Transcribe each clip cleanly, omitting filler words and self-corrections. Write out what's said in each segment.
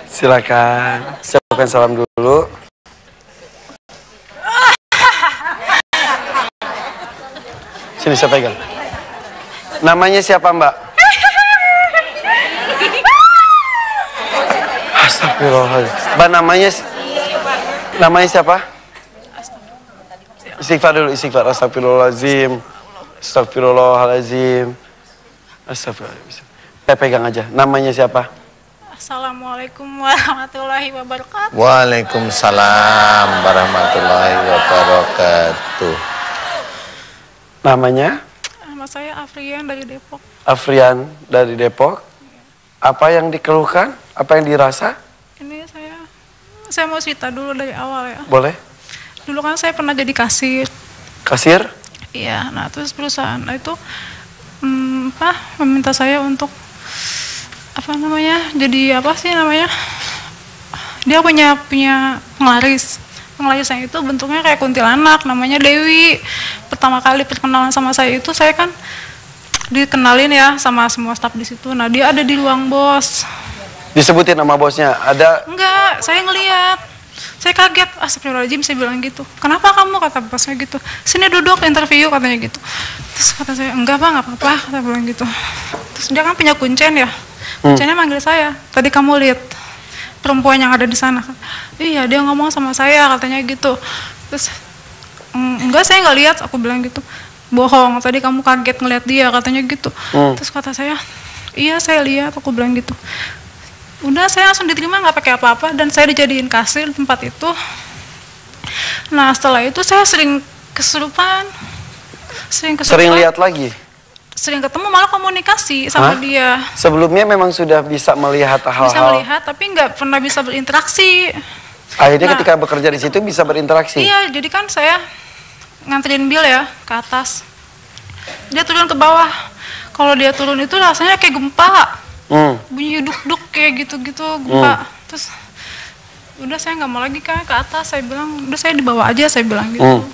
Silakan. Siapkan salam dulu. Sini saya pegang. Namanya siapa, Mbak? Astagfirullahaladzim. Mbak, namanya siapa? Istighfar dulu, istighfar. Astagfirullahaladzim. Astagfirullahaladzim. Astagfirullahaladzim. Pegang aja. Namanya siapa? Assalamualaikum warahmatullahi wabarakatuh. Waalaikumsalam warahmatullahi wabarakatuh. Namanya? Nama saya Afrian dari Depok. Afrian dari Depok. Apa yang dikeluhkan? Apa yang dirasa? Ini saya mau cerita dulu dari awal ya. Boleh. Dulu kan saya pernah jadi kasir. Kasir? Iya, nah terus perusahaan itu meminta saya untuk jadi apa sih namanya? Dia punya penglaris. Penglarisnya itu bentuknya kayak kuntilanak, namanya Dewi. Pertama kali perkenalan sama saya itu saya kan dikenalin ya sama semua staf di situ. Nah, dia ada di ruang bos. Disebutin nama bosnya? Ada? Enggak, saya ngelihat. Saya kaget, astagfirullahaladzim, saya bilang gitu. Kenapa kamu, kata bosnya gitu. Sini duduk, interview, katanya gitu. Terus kata saya, enggak Pak, nggak apa-apa, kata bilang gitu. Terus dia kan punya kuncen ya. Kuncennya manggil saya, tadi kamu lihat perempuan yang ada di sana. Iya, dia ngomong sama saya, katanya gitu. Terus, enggak, saya nggak lihat, aku bilang gitu. Bohong, tadi kamu kaget ngeliat dia, katanya gitu. Terus kata saya, iya saya lihat, aku bilang gitu. Udah, saya langsung diterima nggak pakai apa-apa dan saya dijadiin kasir di tempat itu. Nah, setelah itu saya sering kesurupan. Sering lihat lagi? Sering ketemu, malah komunikasi sama dia. Sebelumnya memang sudah bisa melihat hal-hal? Bisa melihat, tapi nggak pernah bisa berinteraksi. Akhirnya ketika bekerja di situ bisa berinteraksi? Iya, jadi kan saya nganterin Bill ya ke atas. Dia turun ke bawah. Kalau dia turun itu rasanya kayak gempa. Bunyi duk-duk kayak gitu-gitu, gempa. Terus udah saya nggak mau lagi kan ke atas, saya bilang udah saya dibawa aja, saya bilang gitu.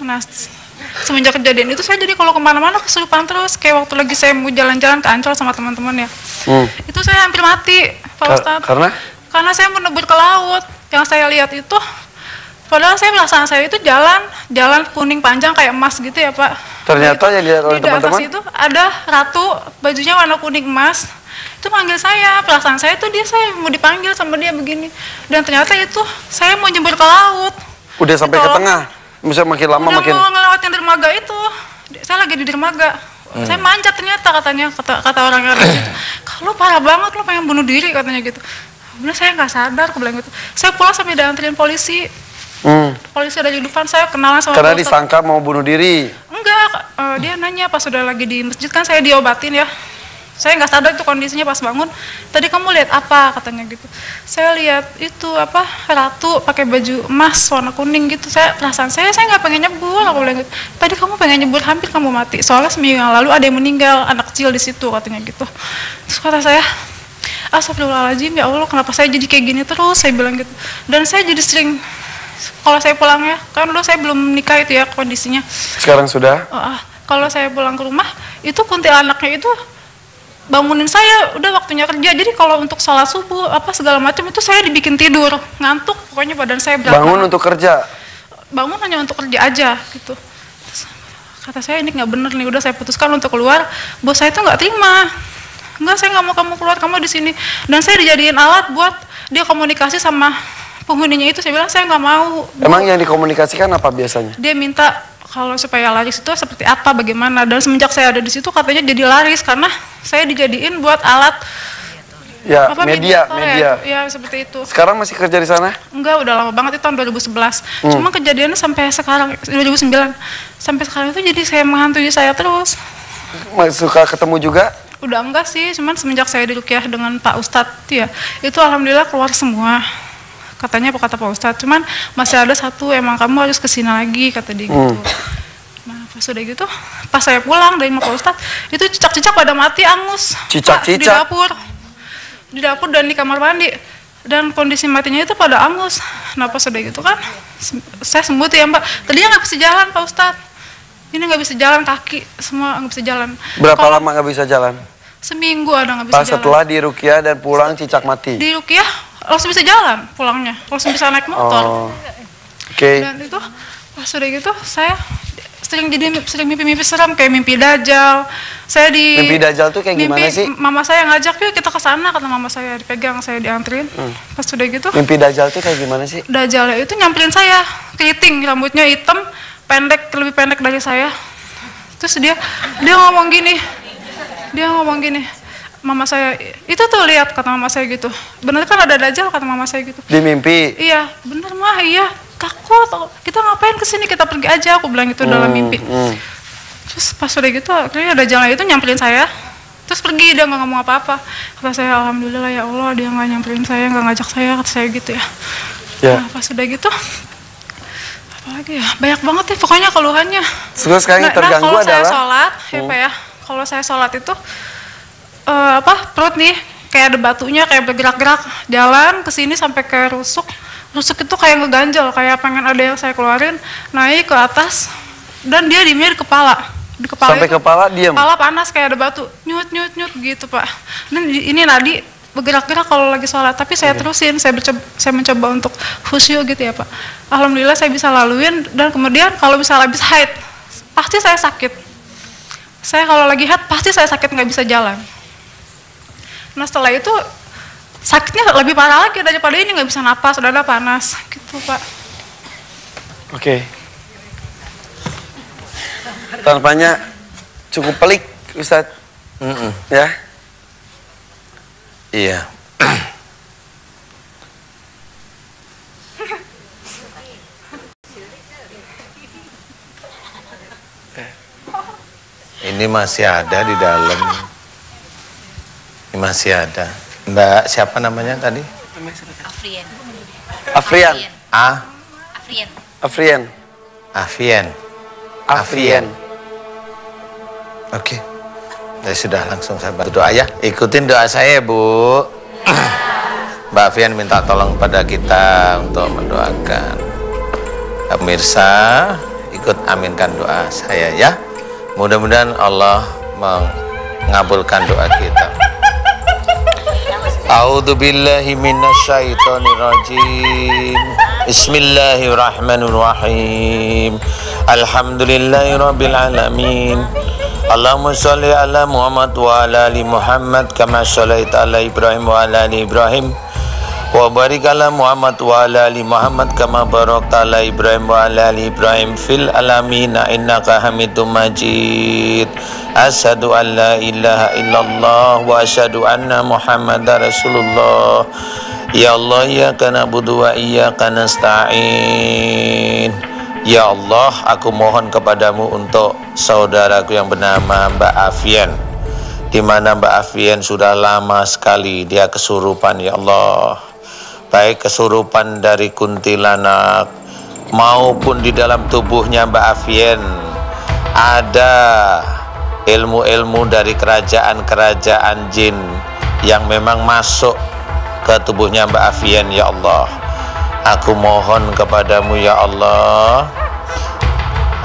Nah, semenjak kejadian itu saya jadi kalau kemana-mana kesurupan terus. Kayak waktu lagi saya mau jalan-jalan ke Ancol sama teman-teman ya, itu saya hampir mati, Pak Ustadz. Karena saya mau nebur ke laut. Yang saya lihat itu, padahal saya perasaan saya itu jalan kuning panjang kayak emas gitu ya Pak. Ternyata yang dilihat oleh teman-teman? Di atas itu ada ratu, bajunya warna kuning emas. Itu panggil saya, perasaan saya itu saya mau dipanggil sama dia begini. Dan ternyata itu saya mau jemur ke laut. Udah sampai ke tengah? Misalnya makin lama makin... Udah mau ngelewatin dermaga itu. Saya lagi di dermaga. Saya manjat ternyata katanya, kata orang yang ada di situ. Kalau parah banget, lo pengen bunuh diri katanya gitu. Udah saya nggak sadar, aku bilang gitu. Saya pulang sampai dianterin polisi. Polisi ada di depan, saya kenalan sama karena disangka mau bunuh diri? Enggak, dia nanya pas sudah lagi di masjid kan saya diobatin ya. Saya nggak sadar itu kondisinya pas bangun. Tadi kamu lihat apa katanya gitu. Saya lihat itu ratu pakai baju emas warna kuning gitu. Perasaan saya nggak pengen nyebur, aku bilang gitu. Tadi kamu pengen nyebur, hampir kamu mati. Soalnya seminggu yang lalu ada yang meninggal, anak kecil di situ katanya gitu. Terus kata saya, astagfirullahaladzim, ya Allah kenapa saya jadi kayak gini terus, saya bilang gitu. Dan saya jadi sering, kalau saya pulang ya, kan dulu saya belum nikah itu ya kondisinya. Sekarang sudah? Kalau saya pulang ke rumah, itu kuntilanaknya itu bangunin saya, udah waktunya kerja. Jadi kalau untuk sholat subuh, segala macam itu saya dibikin tidur, ngantuk, pokoknya badan saya berat. Bangun untuk kerja? Bangun hanya untuk kerja aja, gitu. Terus, kata saya ini nggak bener nih, udah saya putuskan untuk keluar. Bos saya itu nggak terima. Enggak, saya nggak mau kamu keluar, kamu di sini. Dan saya dijadiin alat buat dia komunikasi sama penghuninya itu. Saya bilang saya nggak mau. Emang yang dikomunikasikan apa biasanya? Dia minta kalau supaya laris itu seperti apa, bagaimana. Dan semenjak saya ada di situ katanya jadi laris karena saya dijadiin buat alat. Ya, media. Ya, seperti itu. Sekarang masih kerja di sana? Enggak, udah lama banget, itu tahun 2011. Cuma kejadiannya sampai sekarang 2009. Sampai sekarang itu jadi saya menghantui saya terus. Suka ketemu juga? Udah enggak sih, cuman semenjak saya diruqyah dengan Pak Ustadz ya, itu alhamdulillah keluar semua. Katanya kata Pak Ustadz, cuman masih ada satu, emang kamu harus kesini lagi, kata dia gitu. Nah pas udah gitu, pas saya pulang dari Pak Ustadz, itu cicak-cicak pada mati angus. Cicak-cicak? Di dapur dan di kamar mandi. Dan kondisi matinya itu pada angus. Nah pas udah gitu kan, saya sembuh ya Mbak. Tadinya nggak bisa jalan Pak Ustadz. Ini nggak bisa jalan, kaki semua nggak bisa jalan. Berapa lama nggak bisa jalan? seminggu ada nggak bisa Pas jalan. setelah diruqyah dan pulang cicak mati. Di ruqyah langsung bisa jalan pulangnya, langsung bisa naik motor. Oh. Oke. Dan itu pas sudah gitu saya sering mimpi-mimpi seram kayak mimpi dajjal. Saya di Mimpi dajjal tuh kayak gimana sih? Mama saya ngajak yuk kita ke sana, kata mama saya, dipegang, saya dianterin. Pas sudah gitu Mimpi dajjal tuh kayak gimana sih? dajjalnya itu nyamperin saya, keriting, rambutnya hitam, pendek, lebih pendek dari saya. Terus dia ngomong gini, mama saya, itu tuh lihat, kata mama saya gitu. Bener kan ada dajjal, kata mama saya gitu. Di mimpi. Iya, bener mah, iya. Takut, kita ngapain kesini, kita pergi aja, aku bilang itu dalam mimpi. Terus pas udah gitu, akhirnya dajjalnya itu nyamperin saya. Terus pergi, dia nggak ngomong apa-apa. Kata saya, alhamdulillah ya Allah, dia nggak nyamperin saya, nggak ngajak saya, kata saya gitu ya. Ya. Nah, pas udah gitu, apalagi ya, banyak banget ya pokoknya keluhannya. Terus sekarang yang terganggu kalau saya adalah sholat, ya Pak ya, kalau saya sholat itu perut nih kayak ada batunya, kayak bergerak-gerak, jalan ke sini sampai ke rusuk itu kayak ngeganjel, kayak pengen ada yang saya keluarin, naik ke atas, dan dia diemnya di kepala sampai itu, kepala diam. kepala panas kayak ada batu, nyut gitu Pak. Dan ini nadi bergerak-gerak kalau lagi sholat, tapi saya terusin, saya mencoba untuk khusyuk gitu ya Pak. Alhamdulillah saya bisa laluin, dan kemudian kalau misalnya habis haid, pasti saya sakit. Saya kalau lagi haid pasti saya sakit, nggak bisa jalan. Nah setelah itu sakitnya lebih parah lagi daripada ini, nggak bisa napas, dada panas gitu Pak. Oke. Tampaknya cukup pelik Ustadz. Ya. Iya. Ini masih ada di dalam. Ini masih ada. Mbak siapa namanya tadi? Afrien. Afrian. Afrien. Afrian. Afien. Afrian. Oke. Ya sudah, langsung saya bantu doa ya. Ikutin doa saya Bu. Mbak Afian minta tolong pada kita untuk mendoakan. Pemirsa, ikut aminkan doa saya ya. Mudah-mudahan Allah mengabulkan doa kita. A'udzubillahi minasyaitonirrajim. Bismillahirrahmanirrahim. Alhamdulillahirabbil alamin. Allahumma sholli ala Muhammad wa ala ali Muhammad kama shallaita ala Ibrahim wa ala ali Ibrahim wa barik ala Muhammad wa ala ali Muhammad kama barakta ala Ibrahim wa ala ali Ibrahim fil alamin innaka Hamidum Majid. Asyhadu an la ilaha illallah wa asyhadu anna Muhammadar Rasulullah. Ya Allah, iyyaka na'budu wa iyyaka nasta'in. Ya Allah, aku mohon kepadamu untuk saudaraku yang bernama Mbak Afian, di mana Mbak Afian sudah lama sekali dia kesurupan ya Allah, baik kesurupan dari kuntilanak maupun di dalam tubuhnya Mbak Afian ada ilmu-ilmu dari kerajaan-kerajaan jin yang memang masuk ke tubuhnya Mbak Afian ya Allah. Aku mohon kepadamu ya Allah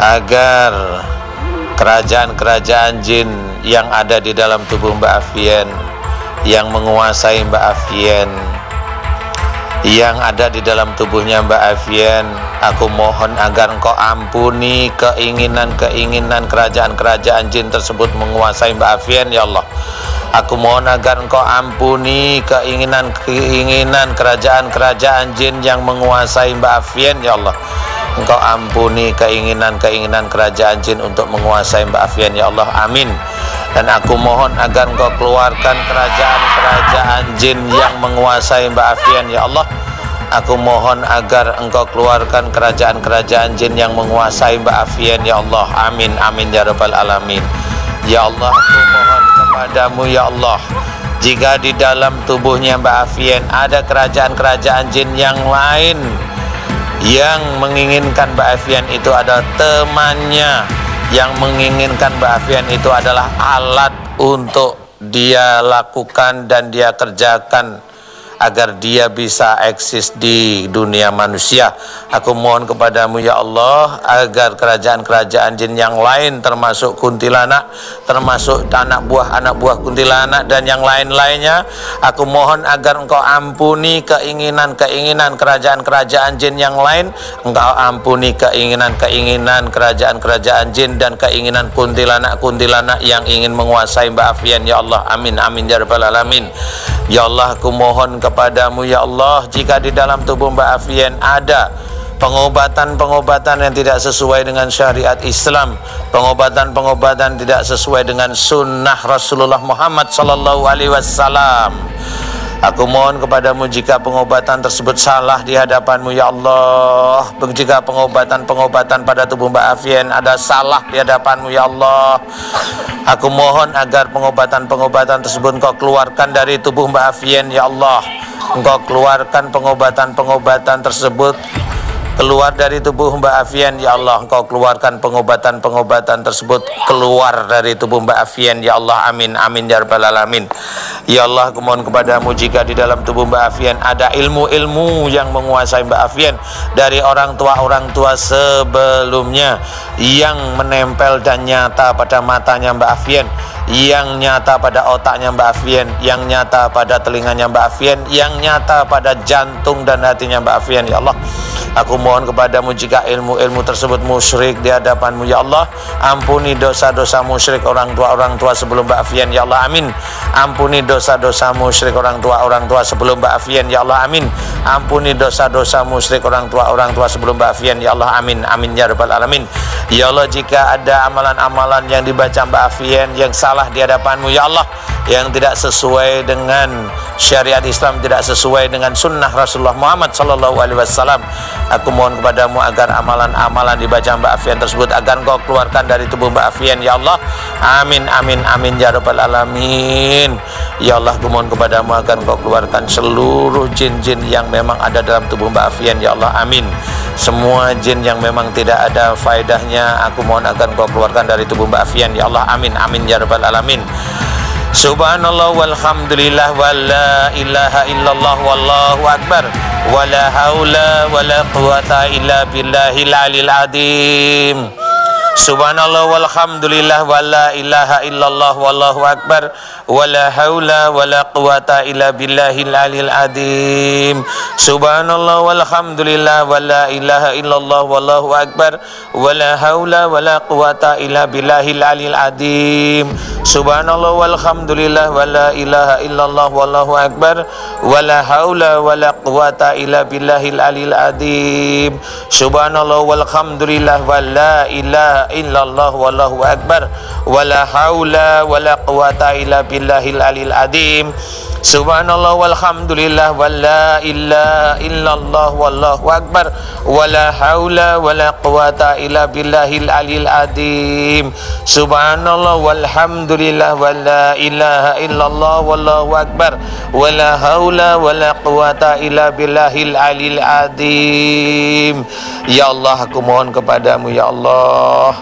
agar kerajaan-kerajaan jin yang ada di dalam tubuh Mbak Afian, yang menguasai Mbak Afian, yang ada di dalam tubuhnya Mbak Afian, aku mohon agar Engkau ampuni keinginan-keinginan kerajaan-kerajaan jin tersebut menguasai Mbak Afian ya Allah. Aku mohon agar Engkau ampuni keinginan-keinginan kerajaan-kerajaan jin yang menguasai Mbak Afian ya Allah. Engkau ampuni keinginan-keinginan kerajaan jin untuk menguasai Mbak Afian ya Allah. Amin. Dan aku mohon agar Engkau keluarkan kerajaan-kerajaan jin yang menguasai Mbak Afian ya Allah. Aku mohon agar Engkau keluarkan kerajaan-kerajaan jin yang menguasai Mbak Afian ya Allah. Amin. Amin ya rabbal alamin. Ya Allah, aku mohon kepadamu ya Allah, jika di dalam tubuhnya Mbak Afian ada kerajaan-kerajaan jin yang lain yang menginginkan Mbak Afian itu adalah temannya, yang menginginkan Mbak Afian itu adalah alat untuk dia lakukan dan dia kerjakan agar dia bisa eksis di dunia manusia. Aku mohon kepadamu ya Allah agar kerajaan-kerajaan jin yang lain termasuk kuntilanak, termasuk anak buah kuntilanak dan yang lain-lainnya, aku mohon agar engkau ampuni keinginan-keinginan kerajaan-kerajaan jin yang lain, engkau ampuni keinginan-keinginan kerajaan-kerajaan jin dan keinginan kuntilanak-kuntilanak yang ingin menguasai Mbak Afian ya Allah. Amin amin ya rabbal alamin. Ya Allah, aku mohon kepadamu ya Allah, jika di dalam tubuh Mbak Afian ada pengobatan-pengobatan yang tidak sesuai dengan syariat Islam, pengobatan-pengobatan tidak sesuai dengan sunnah Rasulullah Muhammad sallallahu alaihi wasallam, aku mohon kepadamu jika pengobatan tersebut salah di hadapanmu ya Allah, jika pengobatan-pengobatan pada tubuh Mbak Afian ada salah di hadapanmu ya Allah, aku mohon agar pengobatan-pengobatan tersebut engkau keluarkan dari tubuh Mbak Afian ya Allah. Engkau keluarkan pengobatan-pengobatan tersebut keluar dari tubuh Mbak Afian ya Allah. Engkau keluarkan pengobatan-pengobatan tersebut keluar dari tubuh Mbak Afian ya Allah. Amin amin ya rabbal alamin. Ya Allah, aku mohon kepadamu jika di dalam tubuh Mbak Afian ada ilmu-ilmu yang menguasai Mbak Afian dari orang tua sebelumnya yang menempel dan nyata pada matanya Mbak Afian, yang nyata pada otaknya Mbak Afian, yang nyata pada telinganya Mbak Afian, yang nyata pada jantung dan hatinya Mbak Afian ya Allah. Aku mohon kepadamu jika ilmu-ilmu tersebut musyrik di hadapanmu ya Allah, ampuni dosa-dosa musyrik orang tua sebelum Mbak Afian ya Allah. Amin. Ampuni dosa-dosa musyrik orang tua sebelum Mbak Afian ya Allah. Amin. Ampuni dosa-dosa musyrik orang tua sebelum Mbak Afian ya Allah. Amin amin ya rabbal alamin. Ya Allah, jika ada amalan-amalan yang dibaca Mbak Afian yang salah di hadapanmu ya Allah, yang tidak sesuai dengan syariat Islam, tidak sesuai dengan sunnah Rasulullah Muhammad sallallahu alaihi wasallam, aku mohon kepadamu agar amalan-amalan dibaca Mbak Afian tersebut agar engkau keluarkan dari tubuh Mbak Afian ya Allah. Amin amin amin ya rabbal alamin. Ya Allah, aku mohon kepadamu agar engkau keluarkan seluruh jin-jin yang memang ada dalam tubuh Mbak Afian ya Allah. Amin. Semua jin yang memang tidak ada faedahnya, aku mohon agar engkau keluarkan dari tubuh Mbak Afian ya Allah. Amin amin ya rabbal alamin. Subhanallah walhamdulillah wa la ilaha illallah wallahu akbar wa la haula wa la quwata illa billahil alil adim. Subhanallah walhamdulillah wa la ilaha illallah wallahu akbar wa la haula wa la quwata illa billahil alil adim. Subhanallah walhamdulillah wa la ilaha illallah wallahu akbar wa la haula wa la quwata illa billahil alil adim. Subhanallah walhamdulillah wa la ilaha illallah wallahu akbar wa la haula wa la quwata illa billahil alil adim. Subhanallah walhamdulillah wa la ilaha illallah wallahu akbar wa la haula wa la quwata illa billahil alil adim. Subhanallah walhamdulillah wa la ilaha illallah wallahu akbar wa la haula wa la quwata illa billahil alil adim. Subhanallah walhamdulillah wa la ilaha illallah wallahu akbar wa la haula wa la quwata illa billahil alil adim. Ya Allah, aku mohon kepadamu ya Allah,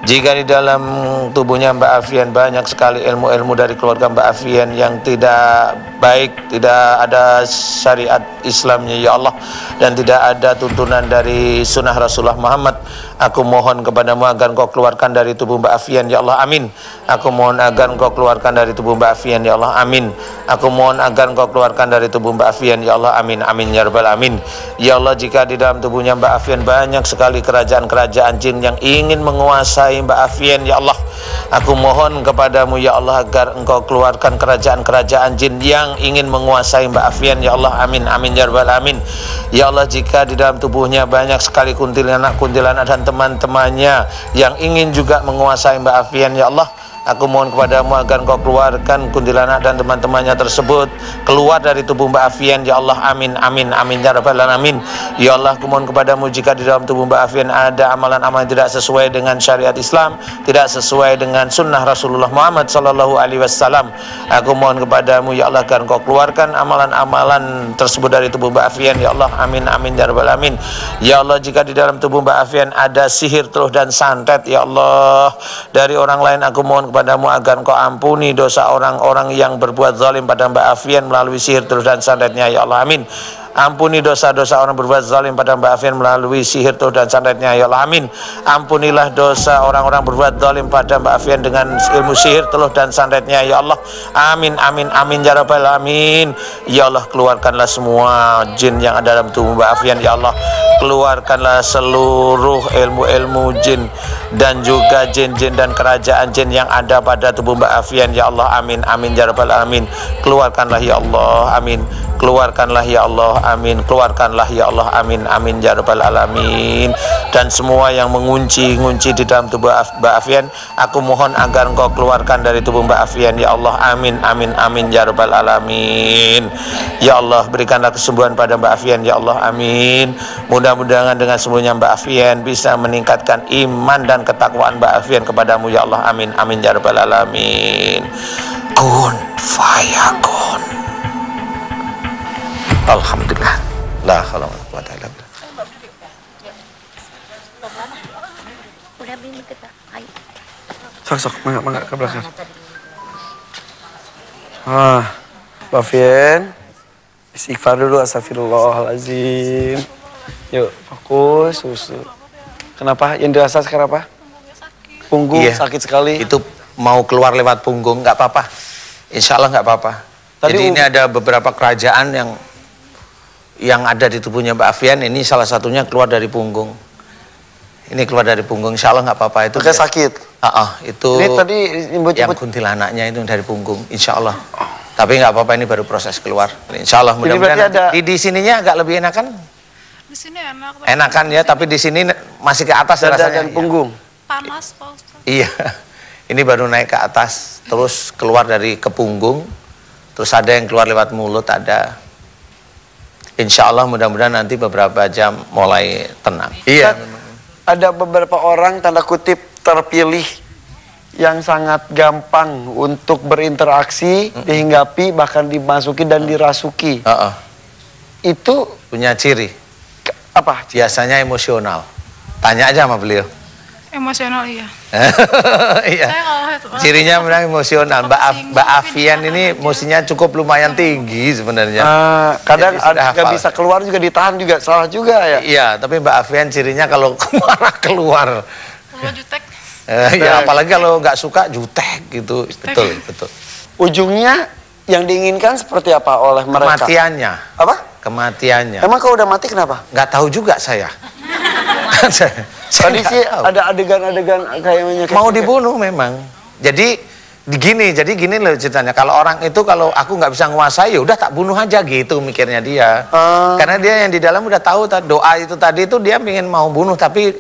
jika di dalam tubuhnya Mbak Afian banyak sekali ilmu-ilmu dari keluarga Mbak Afian yang tidak baik, tidak ada syariat Islamnya ya Allah, dan tidak ada tuntunan dari sunnah Rasulullah Muhammad, aku mohon kepadamu agar engkau keluarkan dari tubuh Mbak Afian ya Allah. Amin. Aku mohon agar engkau keluarkan dari tubuh Mbak Afian ya Allah. Amin. Aku mohon agar engkau keluarkan dari tubuh Mbak Afian ya Allah. Amin amin ya rabbal alamin. Ya Allah, jika di dalam tubuhnya Mbak Afian banyak sekali kerajaan-kerajaan jin yang ingin menguasai Mbak Afian ya Allah, aku mohon kepadamu ya Allah agar engkau keluarkan kerajaan-kerajaan jin yang ingin menguasai Mbak Afian ya Allah. Amin amin ya rabbal alamin. Ya Allah, jika di dalam tubuhnya banyak sekali kuntilanak dan teman-temannya yang ingin juga menguasai Mbak Afian ya Allah, aku mohon kepadamu agar engkau keluarkan kuntilanak dan teman-temannya tersebut keluar dari tubuh Mbak Afian ya Allah. Amin amin amin ya rabbal alamin. Ya Allah, aku mohon kepadamu jika di dalam tubuh Mbak Afian ada amalan-amalan tidak sesuai dengan syariat Islam, tidak sesuai dengan sunnah Rasulullah Muhammad sallallahu alaihi wasallam, aku mohon kepadamu ya Allah agar engkau keluarkan amalan-amalan tersebut dari tubuh Mbak Afian ya Allah. Amin amin ya rabbal alamin. Ya Allah, jika di dalam tubuh Mbak Afian ada sihir, teluh dan santet ya Allah dari orang lain, aku mohon kepadamu agar engkau ampuni dosa orang-orang yang berbuat zalim pada Mbak Afian melalui sihir tuh dan santetnya ya Allah amin. Ampuni dosa-dosa orang berbuat zalim pada Mbak Afian melalui sihir tuh dan santetnya ya Allah amin. Ampunilah dosa orang-orang berbuat zalim pada Mbak Afian dengan ilmu sihir teluh dan santetnya ya Allah amin amin amin ya rabbal alamin. Ya Allah, keluarkanlah semua jin yang ada dalam tubuh Mbak Afian ya Allah. Keluarkanlah seluruh ilmu-ilmu jin dan juga jin-jin dan kerajaan jin yang ada pada tubuh Mbak Afian ya Allah amin amin ya rabbal alamin. Keluarkanlah ya Allah amin. Keluarkanlah ya Allah amin. Keluarkanlah ya Allah amin amin ya rabbal alamin. Dan semua yang mengunci di dalam tubuh Mbak Afian, aku mohon agar engkau keluarkan dari tubuh Mbak Afian ya Allah amin amin amin ya rabbal alamin. Ya Allah, berikanlah kesembuhan pada Mbak Afian ya Allah amin. Mudah-mudahan dengan sembuhnya Mbak Afian bisa meningkatkan iman dan ketakwaan Mbak Afian kepadamu ya Allah amin amin ya rabbal alamin. Kun fayakun. Alhamdulillah. La haula wala quwwata illa billah. Udah bini kita. Ayo. Sok mangga ke belakang. Mbak Afian, istighfar dulu, astagfirullahalazim. Yuk, fokus, susu. Kenapa? Yang dirasa sekarang apa? Punggung sakit sekali. Itu mau keluar lewat punggung, nggak apa-apa. Insya Allah nggak apa-apa. Jadi ini ada beberapa kerajaan yang ada di tubuhnya Mbak Afian. Ini salah satunya keluar dari punggung. Ini keluar dari punggung, insya Allah nggak apa-apa. Itu kayak sakit. Itu ini tadi yang kuntilanaknya itu dari punggung, insya Allah. Tapi nggak apa-apa, ini baru proses keluar. Insya Allah mudah-mudahan di sininya agak lebih enakan. Di sini enak. Enakan ya, tapi di sini masih ke atas rasanya. Dan punggung. Panas Pak Ustaz. Iya. Ini baru naik ke atas, terus keluar dari ke punggung, terus ada yang keluar lewat mulut, ada. Insya Allah mudah-mudahan nanti beberapa jam mulai tenang. Iya. Ada beberapa orang tanda kutip terpilih yang sangat gampang untuk berinteraksi, dihinggapi, bahkan dimasuki dan dirasuki. Itu punya ciri. Apa? Biasanya emosional. Tanya aja sama beliau. Emosional iya. Iya. Cirinya memang emosional. Mbak Afian ini emosinya cukup lumayan tinggi sebenarnya. Kadang nggak bisa keluar juga, ditahan juga, salah juga ya. Iya, tapi Mbak Afian cirinya kalau marah keluar. Jutek. Ya apalagi kalau nggak suka jutek gitu. Betul. Ujungnya yang diinginkan seperti apa oleh mereka? Kematiannya. Apa? Kematiannya. Emang kalau udah mati kenapa? Nggak tahu juga saya. Tadi sih ada adegan-adegan kayaknya mau dibunuh memang. Jadi gini loh ceritanya. Kalau orang itu, kalau aku nggak bisa nguasai, ya udah tak bunuh aja gitu mikirnya dia. Karena dia yang di dalam udah tahu doa itu tadi itu dia ingin mau bunuh, tapi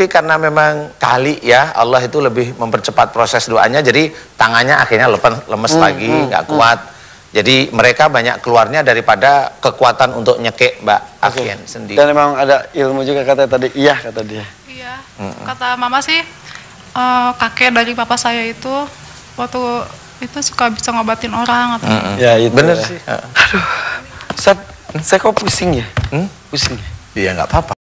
karena memang kali ya Allah itu lebih mempercepat proses doanya, jadi tangannya akhirnya lemes lagi, nggak kuat. Jadi mereka banyak keluarnya daripada kekuatan untuk nyekek Mbak Afian sendiri. Dan memang ada ilmu juga kata tadi, iya kata dia. Iya, kata mama sih, kakek dari papa saya itu waktu itu suka bisa ngobatin orang. Ya itu bener sih. Aduh, saya kok pusing ya? Pusing. Iya nggak apa-apa.